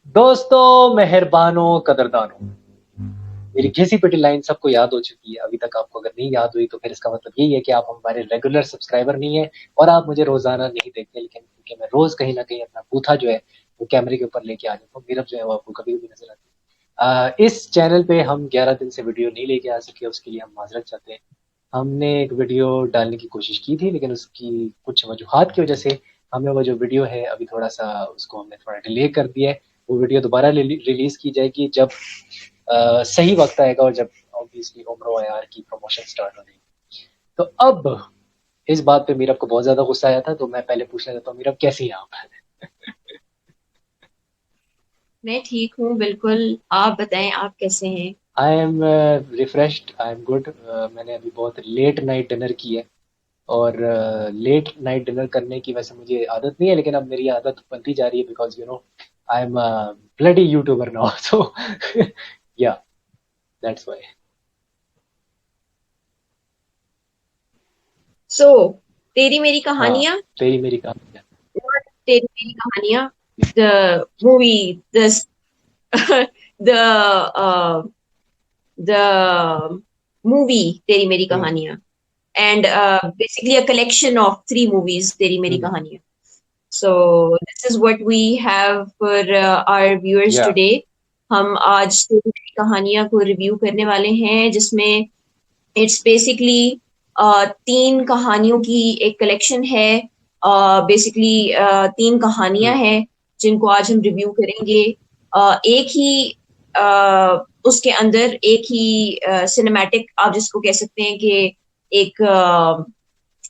दोस्तों, मेहरबानों, कदरदानों, मेरी घिसी-पिटी लाइन सबको याद हो चुकी है। अभी तक आपको अगर नहीं याद हुई तो फिर इसका मतलब यही है कि आप हमारे रेगुलर सब्सक्राइबर नहीं हैं और आप मुझे रोज़ाना नहीं देखते, लेकिन क्योंकि मैं रोज़ कहीं न कहीं अपना बूथा जो है, वो कैमरे के ऊपर लेके आ जाता हूँ। मीरब जो है वो आपको कभी भी नज़र आती है। इस चैनल पे हम 11 दिन से वीडियो नहीं लेके आ सके, उसके लिए हम माज़रत चाहते हैं। हमने एक वीडियो डालने की कोशिश की थी, लेकिन उसकी कुछ वजूहात की वजह से हमें वो जो वीडियो है अभी थोड़ा-सा उसको हमने थोड़ा डिले कर दिया है। वो वीडियो दोबारा रिलीज़ की जाएगी जब सही वक़्त आएगा और जब ऑब्वियसली उम्र और आर की प्रमोशन स्टार्ट हो जाएगी। तो अब इस बात पे मीरब को बहुत ज़्यादा गुस्सा आया था, तो मैं पहले पूछना चाहता हूँ, मीरब कैसी हैं आप? मैं ठीक हूँ बिल्कुल। आप बताएं, आप कैसे हैं? I am refreshed, I am good. मैंने अभी बहुत लेट नाइट डिनर की है और लेट नाइट डिनर करने की वैसे मुझे आदत नहीं है, लेकिन अब मेरी आदत बनती जा रही है because I am a bloody YouTuber now so या दैट्स व्हाई। सो तेरी मेरी हाँ, कहानियां। तेरी मेरी कहानी है। What तेरी मेरी कहानियां? The movie, the the the movie तेरी मेरी हुँ, कहानियां, and basically a collection of three movies, तेरी मेरी हुँ, कहानियां. So this is what we have for our viewers या today. हम आज तेरी मेरी कहानियां को रिव्यू करने वाले हैं, जिसमें इट्स बेसिकली तीन कहानियों की एक कलेक्शन है. बेसिकली तीन हुँ, कहानियां हैं जिनको आज हम रिव्यू करेंगे. एक ही उसके अंदर एक ही सिनेमैटिक, आप जिसको कह सकते हैं कि एक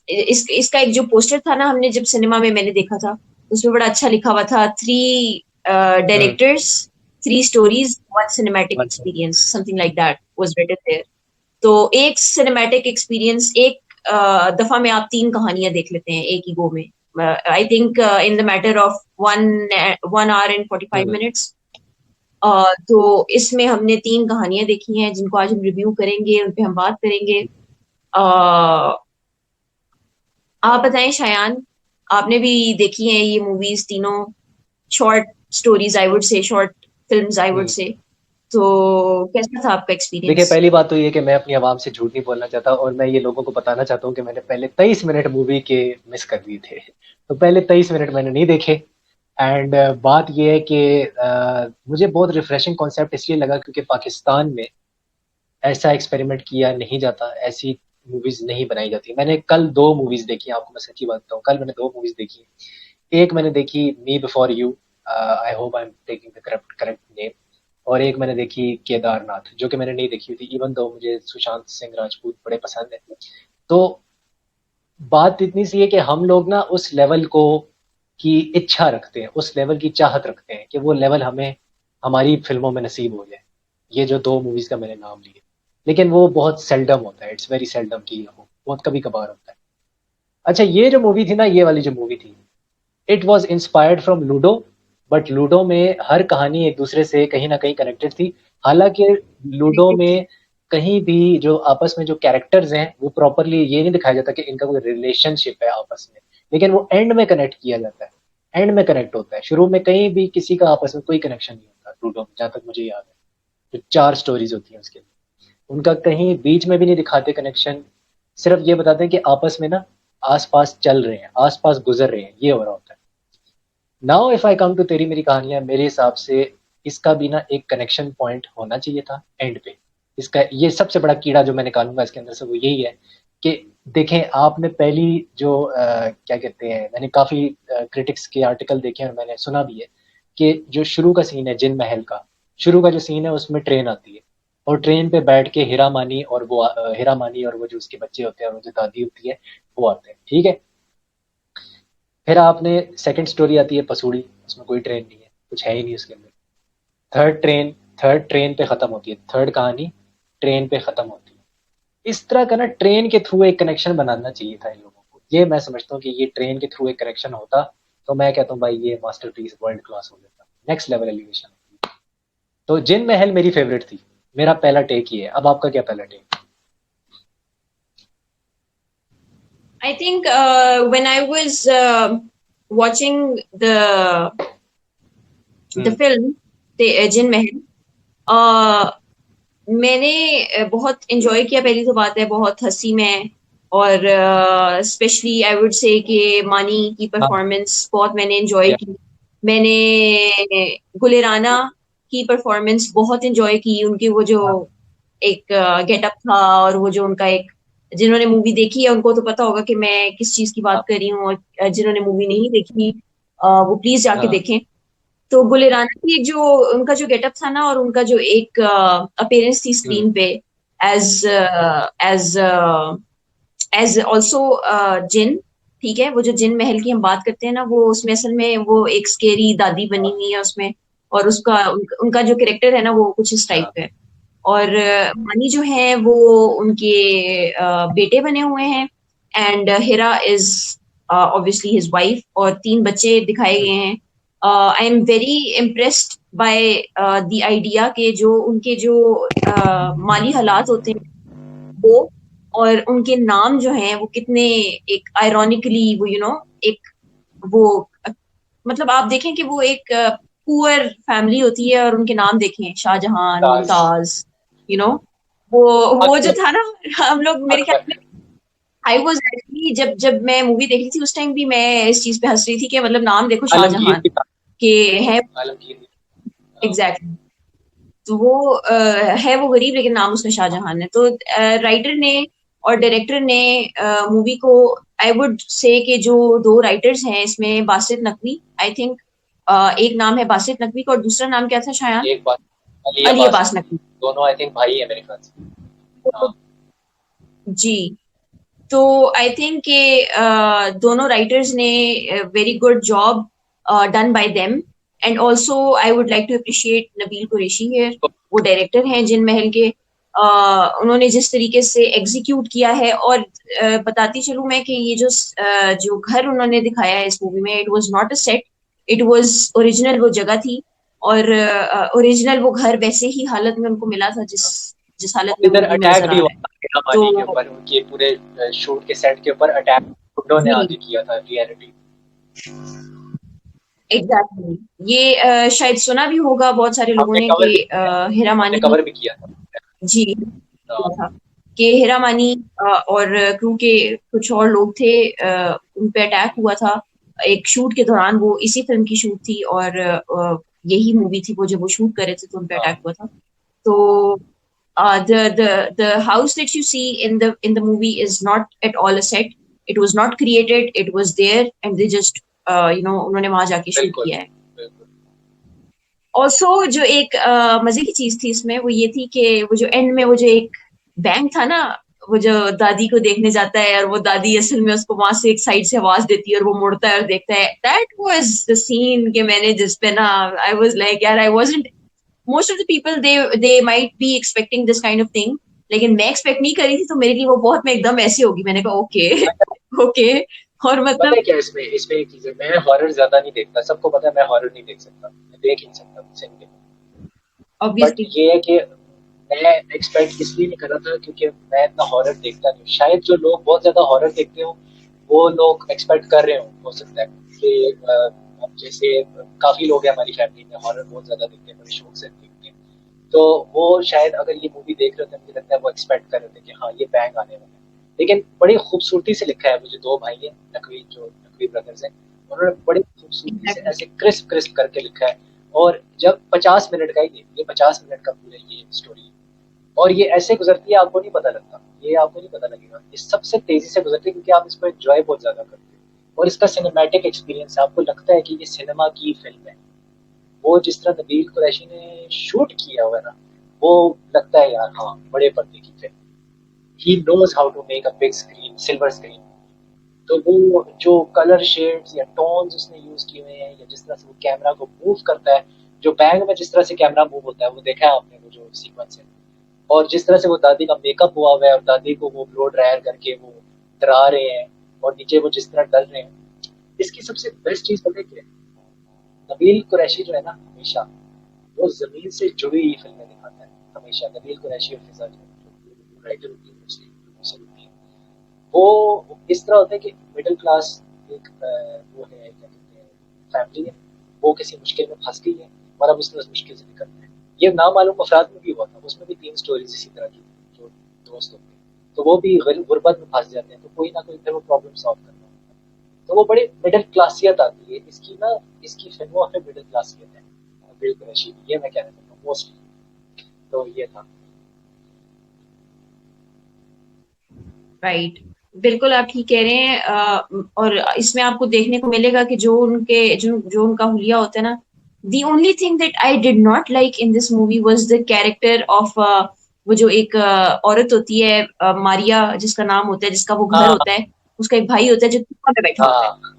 इसका एक जो पोस्टर था ना, हमने जब सिनेमा में मैंने देखा था, उसमें बड़ा अच्छा लिखा हुआ था: three hmm, directors, three stories, one cinematic अच्छा, experience, something like that was written. तो एक सिनेमैटिक एक्सपीरियंस, एक दफा में आप तीन कहानियां देख लेते हैं एक ही गो में. I think in the matter of one 1 hour and 45 hmm, minutes. तो इसमें हमने तीन कहानियां देखी हैं जिनको आज हम रिव्यू करेंगे, उन पे हम बात करेंगे. uh, आप बताएं शायान, आपने भी देखी हैं ये मूवीज तीनों? Short stories I would say, short films I would hmm. Say. तो कैसा था आपका देखिए, एक्सपीरियंस? पहली बात तो ये कि मैं अपनी आवाम से झूठ नहीं बोलना चाहता और मैं ये लोगों को बताना चाहता हूँ कि मैंने पहले 23 मिनट मूवी के मिस कर दिए थे। तो पहले 23 मिनट मैंने नहीं देखे एंड बात ये है कि मुझे बहुत रिफ्रेशिंग कॉन्सेप्ट इसलिए लगा क्योंकि पाकिस्तान में ऐसा एक्सपेरिमेंट किया नहीं जाता, ऐसी मूवीज़ नहीं बनाई जाती। मैंने कल 2 मूवीज़ देखी हैं, आपको मैं सच्ची बात बताऊँ, कल मैंने 2 मूवीज़ देखी हैं। एक मैंने देखी मी before you, I hope I am taking the correct correct name. और एक मैंने देखी केदारनाथ, जो कि मैंने नहीं देखी हुई थी, इवन दो मुझे सुशांत सिंह राजपूत बड़े पसंद है। तो बात इतनी सी है कि हम लोग ना उस लेवल को की इच्छा रखते हैं, उस लेवल की चाहत रखते हैं कि वो लेवल हमें हमारी फिल्मों में नसीब हो जाए। ये जो दो मूवीज का मैंने नाम लिए, लेकिन वो बहुत सेल्डम होता है, इट्स वेरी सेल्डम की हो, बहुत कभी कभार होता है। अच्छा, ये जो मूवी थी ना, ये वाली जो मूवी थी, it was inspired from ludo, but ludo में हर कहानी एक दूसरे से कहीं ना कहीं कनेक्टेड थी। हालांकि लूडो में कहीं भी जो आपस में जो कैरेक्टर्स हैं वो प्रॉपरली ये नहीं दिखाया जाता कि इनका कोई रिलेशनशिप है आपस में, लेकिन वो एंड में कनेक्ट किया जाता है, एंड में कनेक्ट होता है। शुरू में कहीं भी किसी का आपस में कोई कनेक्शन नहीं होता लूडो में, जहां तक मुझे याद है। जो चार स्टोरीज होती हैं उसके, उनका कहीं बीच में भी नहीं दिखाते कनेक्शन, सिर्फ ये बताते हैं कि आपस में ना आस-पास चल रहे हैं, आस-पास गुजर रहे हैं, ये हो रहा होता है। Now if I come to Teri Meri कहानियां, मेरे हिसाब से इसका भी ना एक कनेक्शन पॉइंट होना चाहिए था एंड पे। इसका ये सबसे बड़ा कीड़ा जो मैं निकालूंगा इसके अंदर से वो यही है कि देखें, आपने पहली जो क्या कहते हैं, मैंने काफी क्रिटिक्स के आर्टिकल देखे हैं और मैंने सुना भी है कि जो शुरू का सीन है जिन महल का, शुरू का जो सीन है उसमें ट्रेन आती है और ट्रेन पे बैठ के हीरा मानी और वो हीरा मानी और वो जो उसके बच्चे होते हैं और वो जो दादी होती है वो आते हैं, ठीक है। फिर आपने सेकंड स्टोरी आती है पसूड़ी, उसमें कोई ट्रेन नहीं है, कुछ है ही नहीं उसके अंदर। थर्ड ट्रेन, थर्ड ट्रेन पे खत्म होती है, थर्ड कहानी ट्रेन पे खत्म होती है। इस तरह का ना ट्रेन के थ्रू एक कनेक्शन बनाना चाहिए था इन लोगों को। ये मैं समझता हूँ कि ये ट्रेन के थ्रू एक कनेक्शन होता तो मैं कहता हूँ भाई ये मास्टरपीस वर्ल्ड क्लास हो जाता, नेक्स्ट लेवल एलिवेशन। तो जिन महल मेरी फेवरेट थी, मेरा पहला टेक ही है। अब आपका क्या पहला take? I think when I was watching the hmm, film, Jinn Mahal. Uh, मैंने बहुत एन्जॉय किया, पहली तो बात है बहुत हँसी में, और स्पेशली आई वुड से कि मानी की हाँ, परफॉर्मेंस बहुत मैंने एन्जॉय या की। मैंने गुलिराना की परफॉर्मेंस बहुत एन्जॉय की, उनकी वो जो हाँ, एक गेटअप था, और वो जो उनका एक, जिन्होंने मूवी देखी है उनको तो पता होगा कि मैं किस चीज़ की बात हाँ, कर रही हूँ, और जिन्होंने मूवी नहीं देखी वो प्लीज़ जाके हाँ, देखें। तो गुलिराना की एक जो उनका जो गेटअप था ना, और उनका जो एक अपीयरेंस थी हुँ, स्क्रीन पे एज एज एज आल्सो जिन, ठीक है, वो जो जिन महल की हम बात करते हैं ना, वो उसमें असल में वो एक स्केरी दादी बनी हुई है उसमें, और उनका जो कैरेक्टर है ना वो कुछ इस टाइप हाँ, का है। और मानी जो है वो उनके बेटे बने हुए हैं, and Hira is obviously his wife, और 3 बच्चे दिखाए हुँ, गए हैं। आई am very impressed by the idea के जो उनके जो माली हालात होते हैं वो, और उनके नाम जो हैं वो कितने एक आयरॉनिकली वो एक वो मतलब आप देखें कि वो एक पुअर फैमिली होती है, और उनके नाम देखें शाहजहां, ताज़, मुमताज, यू नो वो वो जो अकबर, था ना, हम लोग मेरे ख्याल अकबर, में आई वाज एक्चुअली, जब जब मैं मूवी देख रही थी उस टाइम भी मैं इस चीज पे हंस रही थी कि मतलब नाम देखो आलमगीर शाहजहां भी था, के है। आलमगीर भी, हाँ, एग्जैक्टली। तो वो है वो गरीब, लेकिन नाम उसका शाहजहां है। तो राइटर ने और डायरेक्टर ने मूवी को, आई वुड से कि जो 2 राइटर्स हैं इसमें, बासित नकवी आई थिंक, एक नाम है बासित नकवी का और दूसरा नाम क्या था शायान? एक बात, अली अली अब्बास अब्बास नकवी, नकवी। दोनों आई थिंक भाई है मेरे ख्याल से। तो हाँ, जी, तो आई थिंक कि दोनों राइटर्स ने very good job done by them, and also I would like to appreciate Nabeel Qureshi here. तो वो डायरेक्टर हैं जिन महल के। उन्होंने जिस तरीके से एग्जीक्यूट किया है, और बताती चलूं मैं कि ये जो घर उन्होंने दिखाया है इस मूवी में, it was not a set, it was original वो जगह थी, और ओरिजिनल वो घर वैसे ही हालत में उनको मिला था जिस जिस हालत और में इधर मूवी में अटैक नजर भी आ हुआ रहा है। था हेमा मालिनी के तो ऊपर, उनके पूरे शूट के सेट के ऊपर अटैक गुंडों ने जी, आके किया था, रियलिटी। Exactly exactly। ये शायद सुना भी होगा बहुत सारे लोगों हमने ने कवर कि भी किया, हेरा हमने मानी। कवर भी किया था। जी, हाँ, हुआ था कि हेरा मानी और क्रू के कुछ और लोग थे, उन पे अटैक हुआ था एक शूट के दौरान। वो इसी फिल्म की शूट थी, और यही मूवी थी वो जब वो शूट कर रहे थे तो उन पे हाँ, अटैक हुआ था। तो the house that you see in the movie is not at all a set. It was not created. It was there, and they just उन्होंने वहां जाके शूट बिल्कुल, किया है। बिल्कुल। ऑल्सो जो एक मजे की चीज थी इसमें वो ये थी कि वो जो एंड में वो जो एक बैंक था ना, वो जो दादी को देखने जाता है, और वो दादी असल में उसको वहां से एक साइड से आवाज देती है, और वो मुड़ता है और देखता है, दैट वाज द सीन के मैंने जिस पे ना आई वाज लाइक यार, I wasn't, most of the people they might be expecting this kind of thing, लेकिन मैं एक्सपेक्ट नहीं करी थी, तो मेरे लिए वो बहुत मैं एकदम ऐसी होगी, मैंने कहा ओके ओके। और पता मतलब है क्या है इसमें इसमें एक चीज़ है, मैं हॉरर ज़्यादा नहीं देखता, सबको पता है मैं हॉरर नहीं देख सकता, मैं देख ही नहीं सकता मुझसे नहीं देखता। But obviously. ये है कि मैं एक्सपेक्ट इसलिए नहीं कर रहा था क्योंकि मैं इतना हॉरर देखता नहीं हूँ। शायद जो लोग बहुत ज़्यादा हॉरर देखते हो, वो लोग एक्सपेक्ट कर रहे हो सकता है कि अब जैसे काफ़ी लोग हैं हमारी फैमिली में हॉरर बहुत ज़्यादा देखते हैं, बड़े शौक से देखते हैं। तो वो शायद अगर ये मूवी देख रहे थे, मुझे लगता है वो एक्सपेक्ट कर रहे थे कि हाँ ये बैंग आने वाला है। लेकिन बड़ी खूबसूरती से लिखा है, वो जो 2 भाई हैं, नकवी ब्रदर्स हैं, उन्होंने बड़ी खूबसूरती से ऐसे क्रिस्प क्रिस्प करके लिखा है। और जब 50 मिनट का ही ये 50 मिनट का पूरा ये स्टोरी है, और ये ऐसे गुजरती है आपको नहीं पता लगता, ये आपको नहीं पता लगेगा, ये सबसे तेजी से गुजरती है क्योंकि आप इसको एंजॉय बहुत ज्यादा करते हो। और इसका सिनेमैटिक एक्सपीरियंस आपको लगता है कि ये सिनेमा की फिल्म है। वो जिस तरह नबील कुरैशी ने शूट किया हुआ है ना, वो लगता है यार हाँ बड़े पर्दे की फिल्म। He knows how to make a big screen, silver screen. तो वो जो कलर शेड्स या टोन्स उसने यूज किए हुए हैं, या जिस तरह से वो कैमरा को मूव करता है, जो बैंग में जिस तरह से कैमरा मूव होता है वो देखा है आपने, वो जो सीक्वेंस है। और जिस तरह से वो दादी का मेकअप हुआ हुआ है और दादी को वो ब्लो ड्रायर करके वो डरा रहे हैं, और नीचे वो जिस तरह डल रहे हैं, इसकी सबसे बेस्ट चीज पता है क्या है? नबील कुरैशी जो है ना, हमेशा वो जमीन से जुड़ी हुई फिल्में दिखाता है। हमेशा नबील कुरैशी और फिजा जो राइटर होती है, प्रोड्यूसर होती है, वो इस तरह होता है कि मिडिल क्लास एक वो है क्या कहते हैं फैमिली है, वो किसी मुश्किल में फंस गई है, हमारा बिजनेस मुश्किल से निकलता है। ये नामालूम अफराद में भी हुआ था, उसमें भी 3 स्टोरीज़ इसी तरह की थी, जो दोस्त होते हैं। तो वो भी गुर्बत में फँस जाते हैं, तो कोई ना कोई फिर वो प्रॉब्लम सॉल्व करना होता है। तो वो बड़ी मिडिल क्लासियत आती है इसकी ना, इसकी फिल्मों में मिडिल क्लासियत है दिल कुरैशी की, ये मैं कहना चाहता हूँ मोस्टली। तो ये था। राइट, बिल्कुल आप ठीक कह रहे हैं। और इसमें आपको देखने को मिलेगा कि जो उनके जो उनका हुलिया होता है ना, the only thing that I did not like in this movie was the character of वो जो एक औरत होती है, मारिया जिसका नाम होता है, जिसका वो घर हाँ, होता है, उसका एक भाई होता है जो कुत्ता में बैठा होता है। हाँ,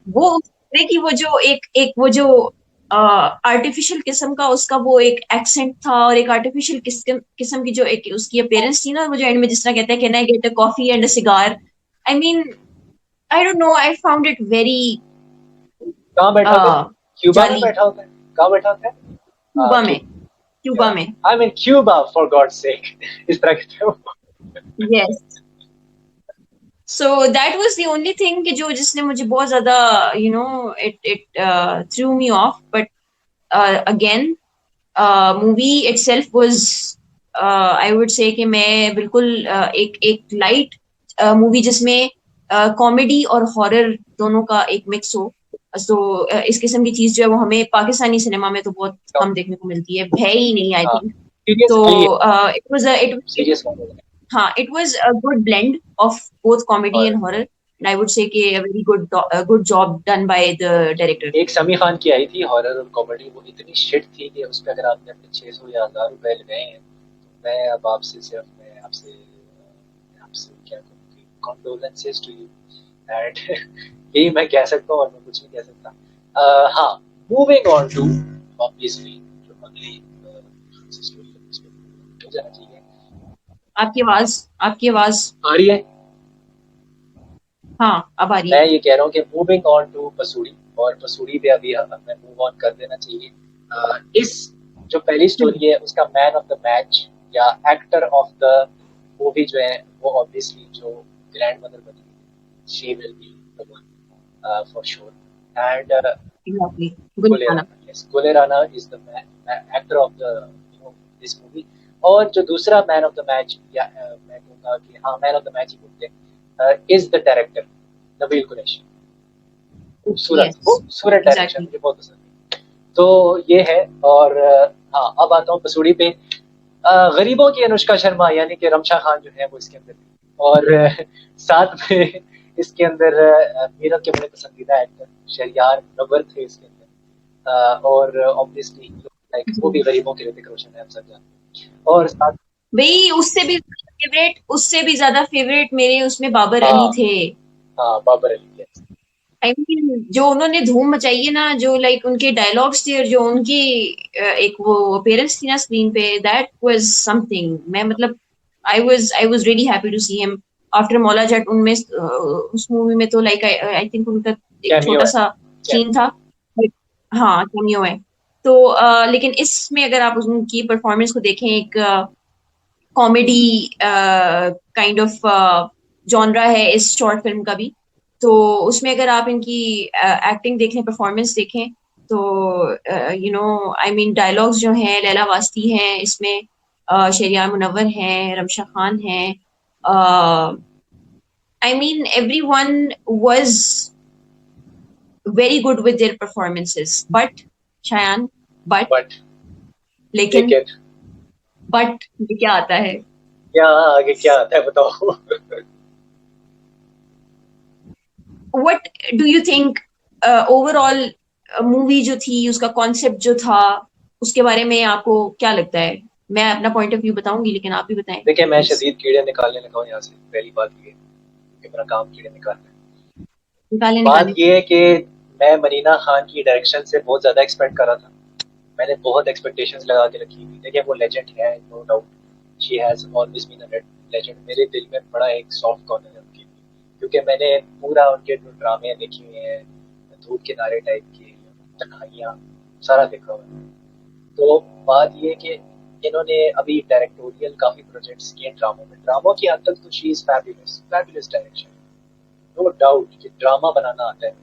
वो उस तरह की वो जो एक वो जो आर्टिफिशियल किस्म का उसका वो एक एक्सेंट था, और एक आर्टिफिशियल किस्म किस्म की जो एक उसकी अपीयरेंस थी ना, वो जो एंड में जिस तरह कहता है, can I get a coffee and a cigar. I mean, I don't know, I found it very कहाँ बैठा होता है? क्यूबा में जाली। बैठा होता है? कहाँ बैठा होता है? क्यूबा में, क्यूबा। क्यूबा में। I mean Cuba for God sake, इस तरह कहते हैं वो। Yes, so that was the only thing कि जो जिसने मुझे बहुत ज्यादा, you know, it it through me of, but again movie itself was, I would say कि मैं बिल्कुल एक एक लाइट मूवी जिसमें कॉमेडी और हॉरर दोनों का एक मिक्स हो। तो इस किस्म की चीज जो है वो हमें पाकिस्तानी सिनेमा में तो बहुत कम देखने को मिलती है, ही नहीं आई हाँ, थिंक। सीरियस तो है ये, it was it serious comedy है। हाँ, it was a good blend of both comedy और and horror, and I would say कि a very good job done by the director. एक समी खान की आई थी हॉरर और कॉमेडी, वो इतनी शिट थी कि उस पे अगर आपने अपने 600 या 1000 रुपए लगाए हैं, तो मैं अब आपसे सिर्फ मैं आपसे क्या कहूँ कि कंडोलेंसेस टू यू एंड यही मैं कह सकता हूँ, और मैं कुछ नहीं कह सकता। हाँ, मूविंग ऑन टू ऑब्वियसली जो अगली स्टोरी है उस पे हो जाना चाहिए। आपकी आवाज, आ रही है? हाँ अब आ रही है। मैं ये कह रहा हूँ कि मूविंग ऑन टू पसूड़ी, और पसूड़ी पे अभी हमें मूव ऑन कर देना चाहिए। इस जो पहली हम्म, स्टोरी है उसका मैन ऑफ द मैच या एक्टर ऑफ द मूवी जो है वो ऑब्वियसली जो ग्रैंड मदर बनी, she will be the one for sure. And exactly. गुल Gule खाना। Rana, yes, Gule Rana is the actor of the this movie। और जो दूसरा मैन ऑफ द मैच या मैं कहूँगा कि हाँ मैन ऑफ द मैच ही बोलते हैं, is the director Nabeel Qureshi. खूबसूरत, यस, खूबसूरत डायरेक्शन एग्जैक्टली। मुझे बहुत पसंद है। तो ये है। और हाँ, अब आता हूँ पसूड़ी पे। गरीबों की अनुष्का शर्मा यानी कि रमशा खान जो है वो इसके अंदर थी, और साथ में इसके अंदर मेरा के बड़े पसंदीदा एक्टर शहरियार मुनव्वर थे इसके अंदर। और ऑब्वियसली लाइक वो भी गरीबों के ऋतिक रोशन है, हम सब जानते हैं। और साथ भाई उससे भी ज्यादा फेवरेट मेरे उसमें बाबर अली हाँ, थे। हाँ, बाबर अली है। आई मीन, जो उन्होंने धूम मचाई है ना, जो लाइक उनके डायलॉग्स थे और जो उनकी एक वो अपीयरेंस थी ना स्क्रीन पे, दैट वाज समथिंग। मैं मतलब I was really happy to see him after Maula Jatt. उनमें उस मूवी में तो लाइक आई थिंक उनका एक कैमियो छोटा है, सा सीन कैमियो। था। हाँ, कैमियो है। तो लेकिन इसमें अगर आप उनकी परफॉर्मेंस को देखें, एक कॉमेडी काइंड ऑफ जॉनरा है इस शॉर्ट फिल्म का भी। तो उसमें अगर आप इनकी एक्टिंग देखें, परफॉर्मेंस देखें, तो you know, I mean dialogues जो हैं, लैला वास्ती हैं इसमें, शहरियार मुनव्वर हैं, रमशा खान हैं, I mean every one was very good with their performances. But Shayan, but, but लेकिन, लेकिन बट ये क्या आता है? क्या आगे क्या आता है बताओ? What do you think overall movie जो थी, उसका कॉन्सेप्ट जो था, उसके बारे में आपको क्या लगता है? मैं अपना पॉइंट ऑफ व्यू बताऊंगी, लेकिन आप भी बताएं देखिए, मैं प्लीज। शदीद कीड़े निकालने लगा हूँ यहाँ से, पहली बात ये है, कि मेरा काम कीड़े निकालना है। निकालें, बात निकालें। ये है कि मैं मरीना खान की डायरेक्शन से बहुत ज़्यादा एक्सपेक्ट कर रहा था। मैंने बहुत एक्सपेक्टेशंस लगा के रखी हुई। देखिए, वो लेजेंड है, no doubt. She has always been a legend. मेरे दिल में बड़ा एक सॉफ्ट कॉर्नर है उनके लिए, क्योंकि मैंने पूरा उनके जो ड्रामे देखे हुए हैं, धूप किनारे टाइप के, तन्हाइयाँ, सारा देखा हुआ है। तो बात ये है कि इन्होंने अभी डायरेक्टोरियल काफ़ी प्रोजेक्ट्स किए ड्रामों में। ड्रामों की हद तक तो she is fabulous, fabulous direction, no doubt कि ड्रामा बनाना आता है।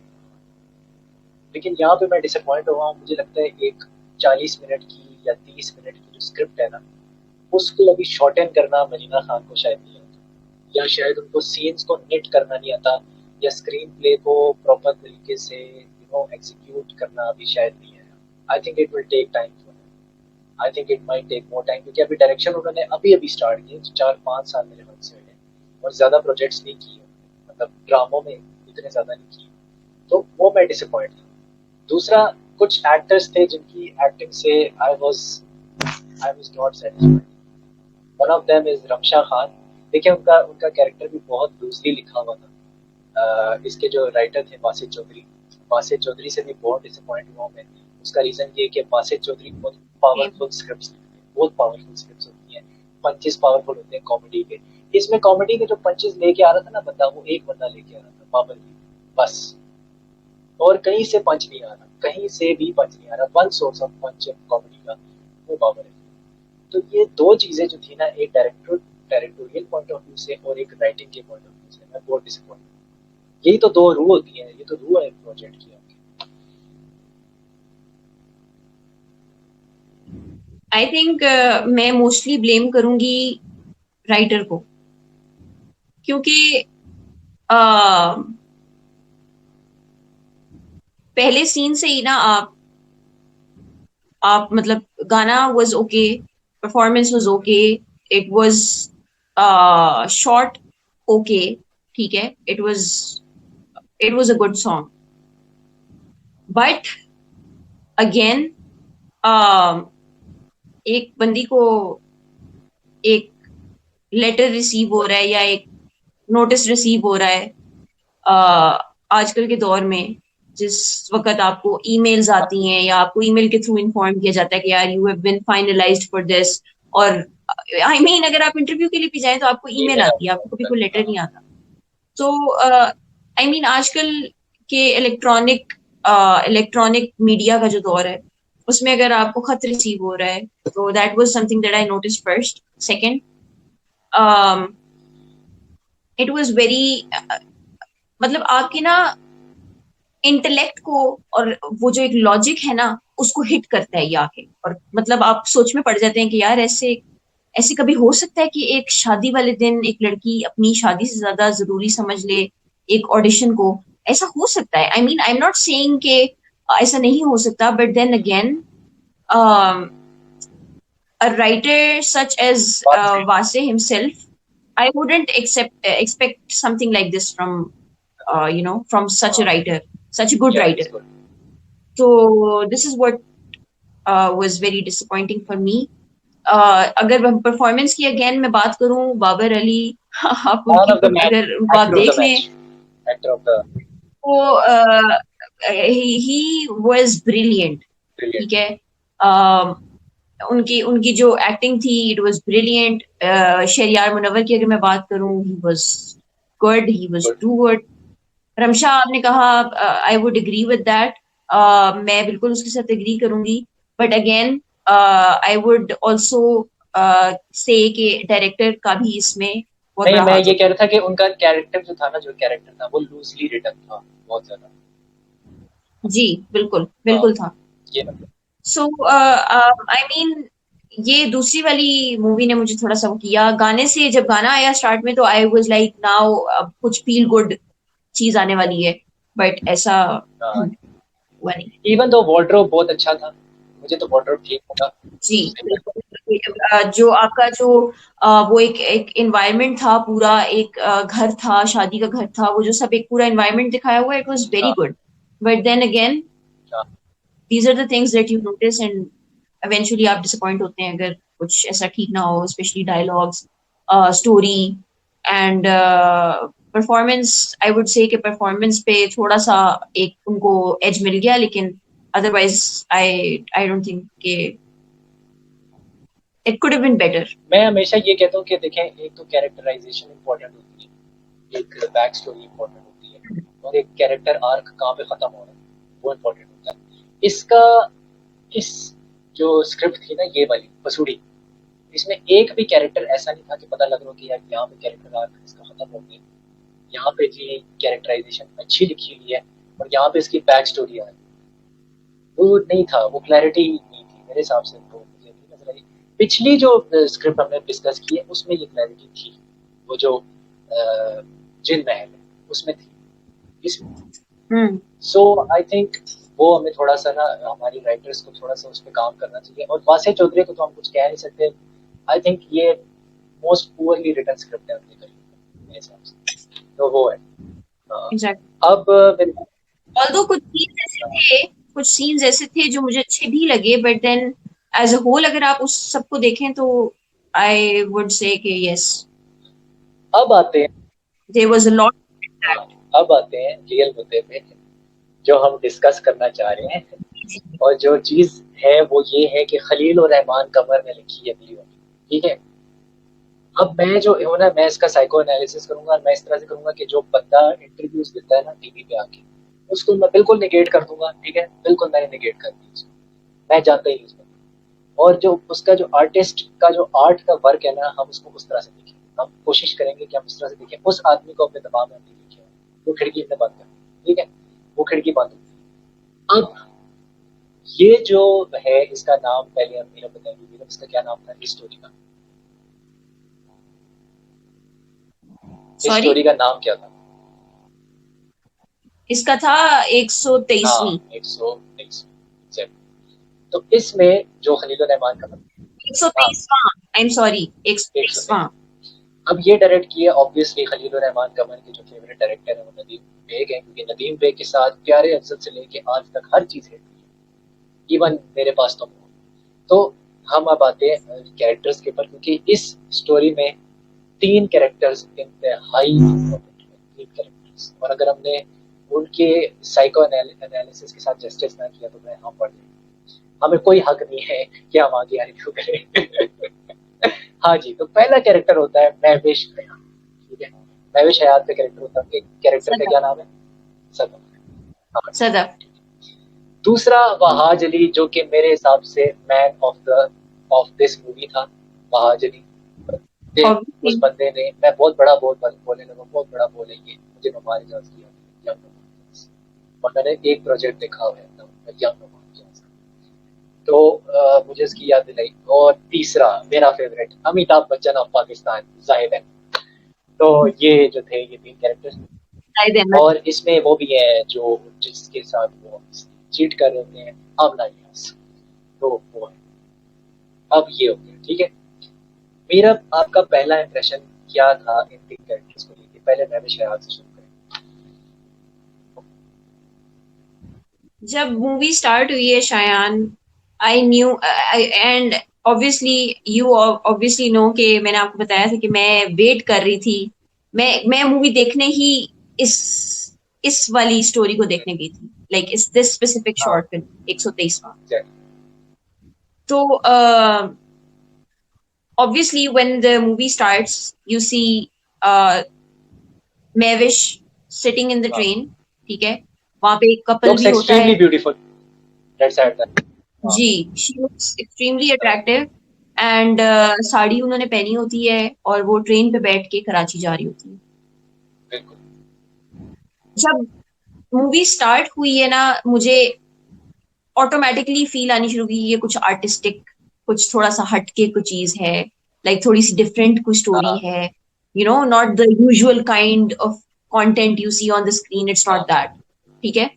लेकिन यहाँ पे मैं डिसअपॉइंट हुआ हूँ। मुझे लगता है एक 40 मिनट की या 30 मिनट की जो स्क्रिप्ट है ना, उसको अभी शॉर्टन करना मजीना खान को शायद नहीं आता, या शायद उनको सीन्स को निट करना नहीं आता, या स्क्रीन प्ले को प्रॉपर तरीके से एग्जीक्यूट करना अभी शायद नहीं है। I think it will take time for, I think it might take more time, क्योंकि अभी डायरेक्शन उन्होंने अभी अभी स्टार्ट किए, 4-5 साल मेरे मन से हुए, और ज्यादा प्रोजेक्ट्स नहीं किए, मतलब ड्रामों में इतने ज्यादा नहीं किए, तो वो मैं डिसअपॉइंट था। दूसरा, कुछ एक्टर्स थे जिनकी एक्टिंग से I was not satisfied. One of them is Ramsha Khan. देखिए, उनका उनका कैरेक्टर भी बहुत लूजली लिखा हुआ था। इसके जो राइटर थे बासित चौधरी से भी बहुत डिसअपॉइंट हुआ मैं। उसका रीजन ये कि बासित चौधरी बहुत पावरफुल स्क्रिप्ट्स लिखते हैं, बहुत पावरफुल स्क्रिप्ट्स होती हैं, पंचेस पावरफुल होते हैं कॉमेडी के। इसमें कॉमेडी के जो पंचेस लेके आ रहा था ना बंदा, वो एक बंदा लेके आ रहा था, बाबर जी, बस। और कहीं से पंच नहीं आ रहा, कहीं से भी पंच नहीं आ रहा। One source of punch comedy का वो बाबर है। तो ये दो चीजें जो थी ना, एक डायरेक्टोरियल पॉइंट ऑफ व्यू से और एक राइटिंग के पॉइंट ऑफ व्यू से, मैं बहुत डिसअपॉइंट। यही तो दो रूह होती है, ये तो रूह है प्रोजेक्ट की आपकी। आई थिंक मैं मोस्टली ब्लेम करूंगी राइटर को, क्योंकि uh, पहले सीन से ही ना आप मतलब गाना was okay, performance was okay, it was short okay, ठीक है, it was a good song, but again एक बंदी को एक लेटर रिसीव हो रहा है या एक नोटिस रिसीव हो रहा है आजकल के दौर में, जिस वक्त आपको ईमेल्स आती हैं या आपको ईमेल के थ्रू इन्फॉर्म किया जाता है कि यार you have been finalized for this, और आई मीन अगर आप इंटरव्यू के लिए भी जाएं तो आपको ईमेल ईमेल आती है, आती आपको कभी कोई है, लेटर हाँ। नहीं आता। तो आई मीन आजकल के इलेक्ट्रॉनिक मीडिया का जो दौर है, उसमें अगर आपको खत रिसीव हो रहा है, तो that was something that I notice first. Second, it was very, मतलब आपकी ना इंटेलेक्ट को, और वो जो एक लॉजिक है ना, उसको हिट करता है ये आके, और मतलब आप सोच में पड़ जाते हैं कि यार ऐसे ऐसे कभी हो सकता है कि एक शादी वाले दिन एक लड़की अपनी शादी से ज्यादा जरूरी समझ ले एक ऑडिशन को? ऐसा हो सकता है, I mean I am not saying कि ऐसा नहीं हो सकता, but then again a writer such as बात सही Vase himself, I wouldn't expect something like this from from है, such a हाँ। writer, such a good या writer. It's good. So this is what was very disappointing for me. अगर performance की again मैं बात करूं, बाबर अली आप मैन उनकी ऑफ द मैच, अगर उनको आप एक्टर ऑफ द देख लें, मैच, एक्टर ऑफ द तो ही वाज ब्रिलियंट, ठीक ब्रिलियंट। है। उनकी उनकी जो एक्टिंग थी, it was brilliant. Shehryar Munawar की अगर मैं बात करूं, he was good, he was good. Too good. Ramsha आपने कहा, I would agree with that, मैं बिल्कुल उसके साथ एग्री करूंगी, but again I would also say कि डायरेक्टर का भी इसमें बहुत नहीं, बड़ा मैं हाथ ये होता कह रहा था कि उनका कैरेक्टर जो था ना, जो कैरेक्टर था वो लूजली रिटन था बहुत ज्यादा। है। जी, बिल्कुल हाँ, बिल्कुल था। ये मतलब। सो आई मीन ये दूसरी वाली मूवी ने मुझे थोड़ा सा वो किया, गाने से जब गाना आया स्टार्ट में तो आई वाज लाइक नाउ कुछ फील गुड चीज आने वाली है, बट ऐसा हाँ, हुआ नहीं। इवन दो वार्डरोब बहुत अच्छा था, मुझे तो वार्डरोब ठीक लगा। जी, उससे मैं बिल्कुल। जो आपका जो वो एक एक एनवायरनमेंट था पूरा, एक घर था, शादी का घर था, वो जो सब एक पूरा एनवायरनमेंट दिखाया हुआ, इट वाज वेरी हाँ, गुड। बट देन अगेन हाँ। These are the things that you notice and eventually आप डिसअपॉइंट होते हैं अगर कुछ ऐसा ठीक ना हो, specially dialogues, story and performance. I would say कि परफॉर्मेंस पे थोड़ा सा एक उनको एज मिल गया, लेकिन otherwise I I don't think कि it could have been better. मैं हमेशा ये कहता हूँ कि देखें, एक तो कैरेक्टराइजेशन इंपॉर्टेंट होती है, एक बैक स्टोरी इंपॉर्टेंट होती है, और एक कैरेक्टर आर्क कहाँ पे खत्म हो रहा है वो इम्पोर्टेंट होता है। इसका इस जो स्क्रिप्ट थी ना, ये वाली पसूड़ी, इसमें एक भी कैरेक्टर ऐसा नहीं था कि पता लग रहा हो कि यार यहाँ पे कैरेक्टर आर्क इसका खत्म हो गया, यहाँ पे जी कैरेक्टराइजेशन अच्छी लिखी हुई है और यहाँ पे इसकी बैक स्टोरी आ रही है। वो नहीं था, वो क्लैरिटी नहीं थी। मेरे हिसाब से तो मुझे नहीं नजर आई। पिछली जो स्क्रिप्ट हमने डिस्कस की है उसमें ये क्लैरिटी थी, वो जो जिन महल है उसमें थी, इसमें। सो आई थिंक वो हमें थोड़ा सा ना, हमारी राइटर्स को थोड़ा सा उस पर काम करना चाहिए। और वासे चौधरी को तो हम कुछ कह नहीं सकते। आई थिंक ये मोस्ट पुअरली रिटन स्क्रिप्ट है अपनी करी मेरे हिसाब से, तो वो है। अब मेरे ऑल्दो कुछ सीन्स ऐसे थे जो मुझे अच्छे भी लगे, but then as a whole अगर आप उस सबको देखें तो आई वुड से कि यस, अब आते हैं, देयर वाज अ लॉट। हाँ, अब आते हैं रियल मुद्दे पे जो हम डिस्कस करना चाह रहे हैं। और जो चीज है वो ये है कि खलील और रहमान कमर ने लिखी है अगली वाली, ठीक है। अब मैं जो हूँ ना, मैं इसका साइको एनालिसिस करूंगा और मैं इस तरह से करूंगा कि जो बंदा इंटरव्यूज देता है ना टीवी पे आके, उसको मैं बिल्कुल निगेट कर दूंगा, ठीक है, बिल्कुल मैंने निगेट कर दिया उसको, मैं जानता ही नहीं उसको। और जो उसका जो आर्टिस्ट का जो आर्ट का वर्क है ना, हम उसको उस तरह से देखें। हम कोशिश करेंगे कि हम उस तरह से देखें उस आदमी को, अपने दिमाग में नहीं देखें। वो खिड़की अपने बंद कर, ठीक है, वो खिड़की बंद होती है। अब ये जो है, इसका नाम पहले हम नीरव बताएंगे। नीरव, इसका क्या नाम था इस स्टोरी का? इस सॉरी, स्टोरी का नाम क्या था? इसका था 123वीं। हाँ, 123। तो इसमें जो खलील रहमान का मतलब, हाँ, 123वां, आई एम सॉरी, 123वां। 123। अब ये डायरेक्ट किया ऑब्वियसली खलील रहमान कमर के जो फेवरेट डायरेक्टर है वो नदीम बेग है, क्योंकि नदीम बेग के साथ प्यारे अफजल से लेके आज तक हर चीज है, इवन मेरे पास तो हम अब आते हैं कैरेक्टर्स के ऊपर, क्योंकि इस स्टोरी में 3 कैरेक्टर्स इंतहाई इम्पोर्टेंट है, 3 कैरेक्टर्स। और अगर हमने उनके साइको एनालिसिस के साथ जस्टिस ना किया तो मैं हम पढ़ जाएंगे, हमें कोई हक नहीं है कि हम आगे रिव्यू करें। हाँ जी, तो पहला कैरेक्टर होता है महविश हयात, ठीक है। महविश हयात का कैरेक्टर होता है, कैरेक्टर का सदफ। क्या नाम है? सदफ। हाँ, सदफ। दूसरा वहाज अली, जो कि मेरे हिसाब से मैन ऑफ दिस मूवी था, वहाज अली। उस Obviously, बंदे ने, मैं बहुत बड़ा बोलने लगा, बहुत बड़ा बोले ये मुझे नुमान इजाज किया, और मैंने एक प्रोजेक्ट देखा हुआ है यंग नुमान इजाज, तो मुझे इसकी याद दिलाई। और तीसरा मेरा फेवरेट, अमिताभ बच्चन ऑफ पाकिस्तान, जाहिद है। तो ये जो थे ये 3 कैरेक्टर्स। शाहिद अहमद। और इसमें वो भी है जो जिसके साथ वो चीट कर रहे होते हैं, आमना इलियास, तो वो है। अब ये हो गया, ठीक है। मेरा आपका पहला इंप्रेशन क्या था इन 3 कैरेक्टर्स को लेके? पहले मैं भी शहराज से शुरू करें। जब मूवी स्टार्ट हुई है Shayan, I knew and obviously you obviously know कि मैंने आपको बताया था कि मैं वेट कर रही थी। मैं मूवी देखने ही इस इस वाली स्टोरी को देखने गई थी, लाइक इस दिस स्पेसिफिक हाँ, शॉर्ट फिल्म 123वां। exactly. तो obviously when the movie starts you see Mavish sitting in the हाँ, train, ठीक है, वहां पे एक कपल looks भी होता है। extremely beautiful, that's that. हाँ, जी, शी लुक्स एक्सट्रीमली हाँ, अट्रैक्टिव एंड साड़ी उन्होंने पहनी होती है और वो ट्रेन पे बैठ के कराची जा रही होती है। बिल्कुल। जब मूवी स्टार्ट हुई है ना, मुझे ऑटोमेटिकली फील आनी शुरू की ये कुछ आर्टिस्टिक, कुछ थोड़ा सा हटके कुछ चीज है, लाइक थोड़ी सी डिफरेंट कुछ स्टोरी हाँ, है, you know, not the usual kind of content you see on the screen, it's not हाँ, दैट। ठीक है,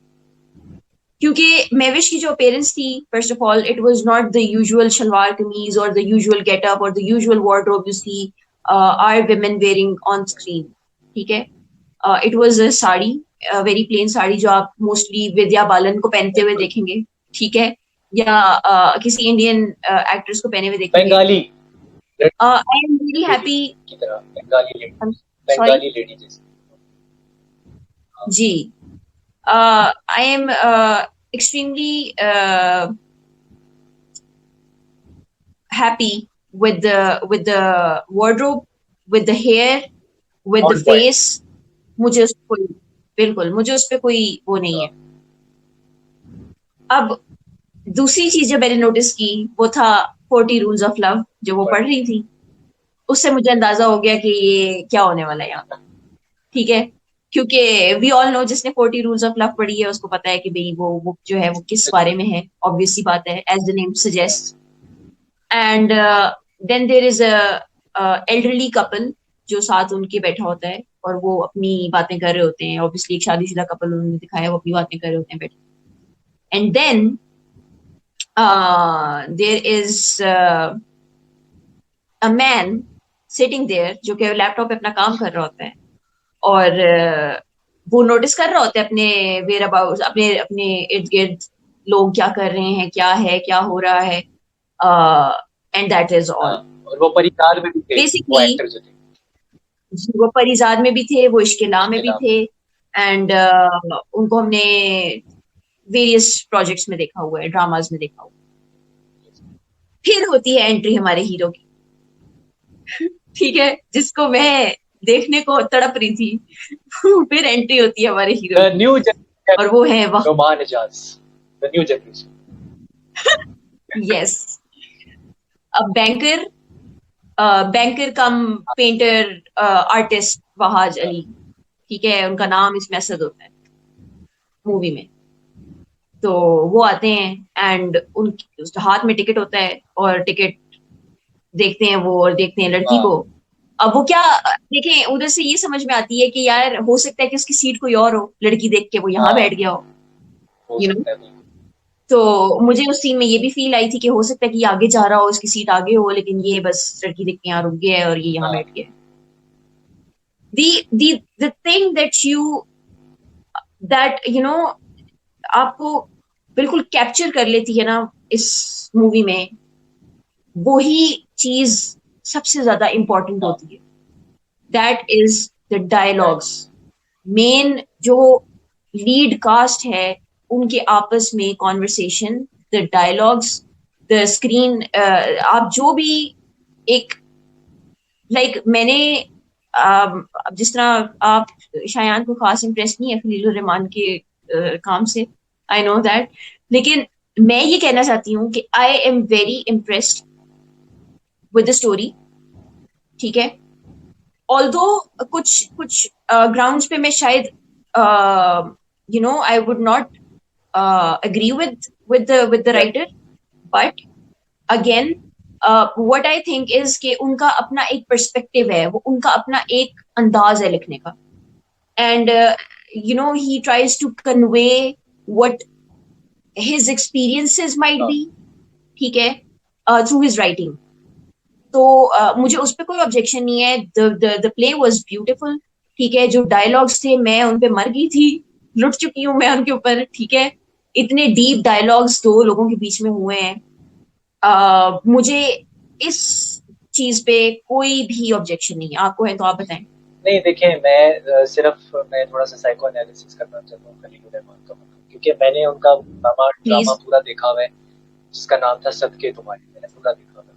क्योंकि मेविश की जो अपेयरेंस थी, first of all it was not the usual shalwar kameez और द यूजुअल गेटअप और the usual wardrobe you see are women wearing on screen. ठीक है, it was a sari, very plain sari जो आप मोस्टली विद्या बालन को पहनते हुए बिल्कुल। देखेंगे, ठीक है, या किसी इंडियन एक्ट्रेस को पहने हुए देखेंगे। Bengali I am very lady happy. की तरह, Bengali lady, sorry. Bengali lady जैसे। हाँ, जी, I am extremely happy with the wardrobe, with the hair, with the on point. face. मुझे उस पे कोई, बिल्कुल मुझे उस पे कोई वो नहीं है। अब दूसरी चीज जो मैंने नोटिस की वो था 40 रूल्स ऑफ लव, जो वो पढ़ रही थी। उससे मुझे अंदाजा हो गया कि ये क्या होने वाला है यहाँ। ठीक है, क्योंकि वी ऑल नो, जिसने 40 रूल्स ऑफ लव पढ़ी है उसको पता है कि भाई वो बुक जो है वो किस बारे में है। ऑब्वियस सी बात है, as the name suggest. And then there is a elderly couple जो साथ उनके बैठा होता है, और वो अपनी बातें कर रहे होते हैं। ऑब्वियसली एक शादीशुदा कपल उन्होंने दिखाया, वो अपनी बातें कर रहे होते हैं बैठे। And then there is a man sitting there जो कि लैपटॉप पे अपना काम कर रहा होता है, और वो नोटिस कर रहा होता है अपने वेयर अबाउट, अपने अपने इर्द गिर्द लोग क्या कर रहे हैं, क्या है, क्या हो रहा है। एंड दैट इज हाँ, ऑल और वो परिकार में भी थे, वो बेसिकली। एक्टर जो थे। वो परिजाद में भी थे, वो इश्किला में इसके भी नाम थे। एंड उनको हमने वेरियस प्रोजेक्ट्स में देखा हुआ है, ड्रामाज में देखा हुआ है। फिर होती है एंट्री हमारे हीरो की, ठीक है, जिसको मैं देखने को तड़प रही थी। फिर एंट्री होती है हमारे हीरो द की, न्यू जनरेशन, और वो है वह। Romaan Ejaz, the new generation. Yes. अब banker, banker cum painter artist Wahaj Ali, ठीक है, उनका नाम इसमें असद होता है मूवी में। तो वो आते हैं एंड उनके उसके हाथ में टिकट होता है, और टिकट देखते हैं वो, और देखते हैं लड़की हाँ, को। अब वो क्या, देखें उधर से ये समझ में आती है कि यार हो सकता है कि उसकी सीट कोई और हो, लड़की देख के वो यहाँ हाँ, बैठ गया हो, हो यू नो। सकता है बिल्कुल। तो मुझे उस सीन में ये भी फील आई थी कि हो सकता है कि ये आगे जा रहा हो, उसकी सीट आगे हो, लेकिन ये बस लड़की देख के यहाँ रुक गया है और ये यहाँ हाँ, बैठ गया है। the thing that you know आपको बिल्कुल कैप्चर कर लेती है ना इस मूवी में, वो ही चीज सबसे ज्यादा इंपॉर्टेंट हाँ, होती है। That is the dialogues. Dialogues. Main जो लीड कास्ट है, उनके आपस में conversation, the dialogues, the screen, आप जो भी एक, लाइक मैंने अब जिस तरह आप शायान को खास इम्प्रेस नहीं है खलील रहमान के काम से, आई नो दैट, लेकिन मैं ये कहना चाहती हूँ कि आई am very impressed with the story, ठीक है। ऑल्दो कुछ कुछ ग्राउंड्स पे मैं शायद I would not agree with the writer, but again what I think is कि उनका अपना एक पर्सपेक्टिव है, वो उनका अपना एक अंदाज है लिखने का। And he tries to convey what his experiences might हाँ, बी, ठीक है, थ्रू हिज राइटिंग। तो मुझे उस पर कोई ऑब्जेक्शन नहीं है। द प्ले वाज ब्यूटीफुल, ठीक है। जो डायलॉग्स थे मैं उन पे मर गई थी, लुट चुकी हूँ मैं उनके ऊपर, ठीक है। इतने डीप डायलॉग्स दो लोगों के बीच में हुए हैं। मुझे इस चीज पे कोई भी ऑब्जेक्शन नहीं है। आपको है तो आप बताएं। नहीं देखिए, मैं थोड़ा सा साइको एनालिसिस करना चाहता हूँ खलील रहमान का, क्योंकि मैंने उनका ड्रामा ड्रामा प्लीज। पूरा देखा हुआ है, जिसका नाम था सदके तुम्हारे, मैंने पूरा देखा हुआ है।